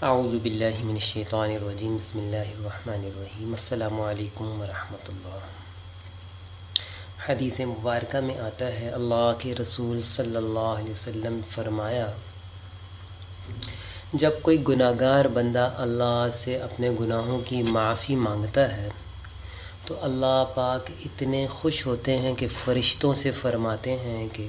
اعوذ باللہ من الشیطان الرجیم بسم اللہ الرحمن الرحیم السلام علیکم ورحمۃ اللہ۔ حدیث مبارکہ میں آتا ہے اللہ کے رسول صلی اللہ علیہ وسلم فرمایا، جب کوئی گناہ گار بندہ اللہ سے اپنے گناہوں کی معافی مانگتا ہے تو اللہ پاک اتنے خوش ہوتے ہیں کہ فرشتوں سے فرماتے ہیں کہ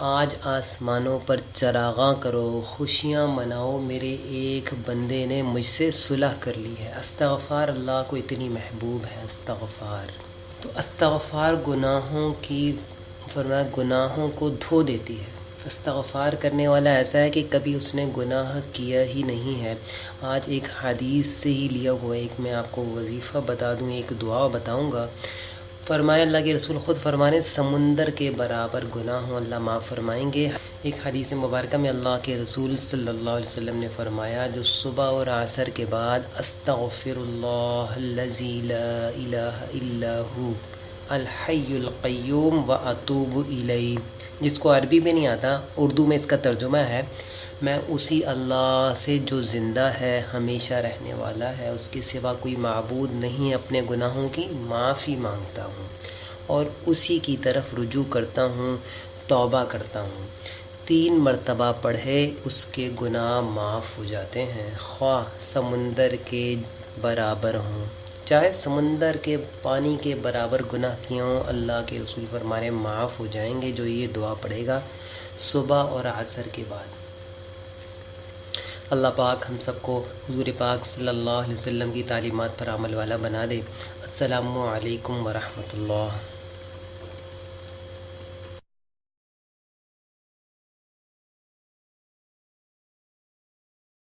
آج آسمانوں پر چراغاں کرو، خوشیاں مناؤ، میرے ایک بندے نے مجھ سے صلح کر لی ہے۔ استغفار اللہ کو اتنی محبوب ہے استغفار۔ تو استغفار گناہوں کو دھو دیتی ہے۔ استغفار کرنے والا ایسا ہے کہ کبھی اس نے گناہ کیا ہی نہیں ہے۔ آج ایک حدیث سے ہی لیا ہوا ایک میں آپ کو وظیفہ بتا دوں، ایک دعا بتاؤں گا۔ فرمایا اللہ کے رسول خود فرمانے سمندر کے برابر گناہ ہوں اللہ معاف فرمائیں گے۔ ایک حدیث مبارکہ میں اللہ کے رسول صلی اللہ علیہ وسلم نے فرمایا، جو صبح اور عصر کے بعد استغفر اللہ الذی لا الہ الا ہو الحی القیوم واتوب الیہ، جس کو عربی میں نہیں آتا، اردو میں اس کا ترجمہ ہے، میں اسی اللہ سے جو زندہ ہے، ہمیشہ رہنے والا ہے، اس کے سوا کوئی معبود نہیں، اپنے گناہوں کی معافی مانگتا ہوں اور اسی کی طرف رجوع کرتا ہوں، توبہ کرتا ہوں۔ 3 مرتبہ پڑھے اس کے گناہ معاف ہو جاتے ہیں، خواہ سمندر کے برابر ہوں، چاہے سمندر کے پانی کے برابر گناہ کیے ہوں، اللہ کے رسول فرمانے معاف ہو جائیں گے جو یہ دعا پڑھے گا صبح اور عصر کے بعد۔ اللہ پاک ہم سب کو حضور پاک صلی اللہ علیہ وسلم کی تعلیمات پر عمل والا بنا دے۔ السلام علیکم ورحمۃ اللہ۔